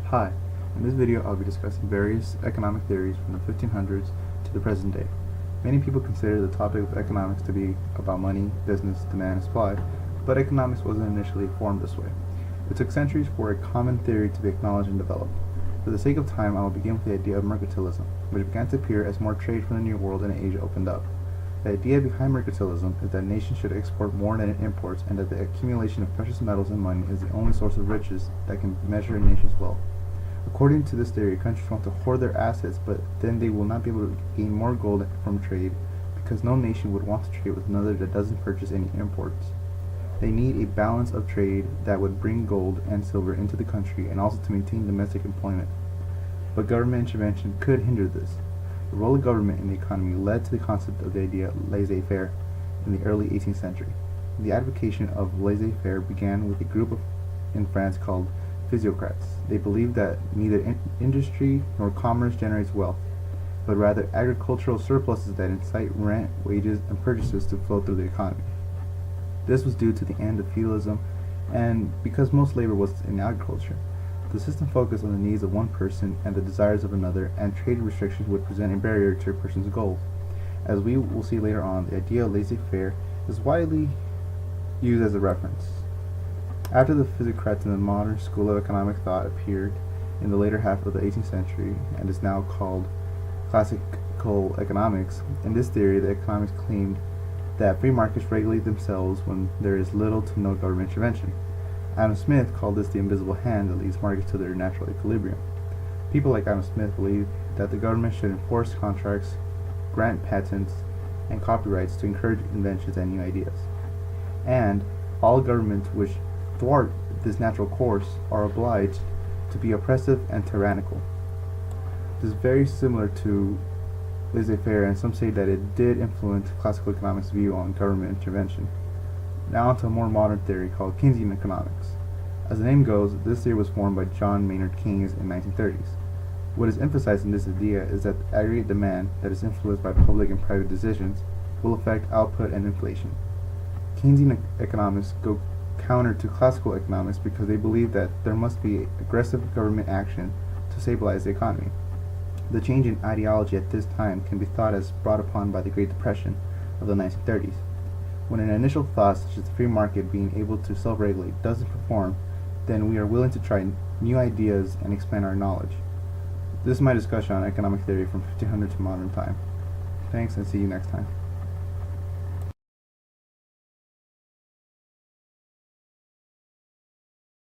Hi, in this video I'll be discussing various economic theories from the 1500s to the present day. Many people consider the topic of economics to be about money, business, demand, and supply, but economics wasn't initially formed this way. It took centuries for a common theory to be acknowledged and developed. For the sake of time, I will begin with the idea of mercantilism, which began to appear as more trade from the New World and Asia opened up. The idea behind mercantilism is that nations should export more than it imports, and that the accumulation of precious metals and money is the only source of riches that can measure a nation's wealth. According to this theory, countries want to hoard their assets, but then they will not be able to gain more gold from trade because no nation would want to trade with another that doesn't purchase any imports. They need a balance of trade that would bring gold and silver into the country and also to maintain domestic employment. But government intervention could hinder this. The role of government in the economy led to the concept of the idea laissez-faire in the early 18th century. The advocation of laissez-faire began with a group in France called physiocrats. They believed that neither industry nor commerce generates wealth, but rather agricultural surpluses that incite rent, wages, and purchases to flow through the economy. This was due to the end of feudalism, and because most labor was in agriculture. The system focused on the needs of one person and the desires of another, and trade restrictions would present a barrier to a person's goals. As we will see later on, the idea of laissez-faire is widely used as a reference. After the physiocrats, the modern school of economic thought appeared in the later half of the 18th century and is now called classical economics. In this theory, the economics claimed that free markets regulate themselves when there is little to no government intervention. Adam Smith called this the invisible hand that leads markets to their natural equilibrium. People like Adam Smith believed that the government should enforce contracts, grant patents, and copyrights to encourage inventions and new ideas. And all governments which thwart this natural course are obliged to be oppressive and tyrannical. This is very similar to laissez-faire, and some say that it did influence classical economics' view on government intervention. Now onto a more modern theory called Keynesian economics. As the name goes, this theory was formed by John Maynard Keynes in the 1930s. What is emphasized in this idea is that aggregate demand that is influenced by public and private decisions will affect output and inflation. Keynesian economics go counter to classical economics because they believe that there must be aggressive government action to stabilize the economy. The change in ideology at this time can be thought as brought upon by the Great Depression of the 1930s. When an initial thought such as the free market being able to self-regulate doesn't perform, then we are willing to try new ideas and expand our knowledge. This is my discussion on economic theory from 1500 to modern time. Thanks, and see you next time.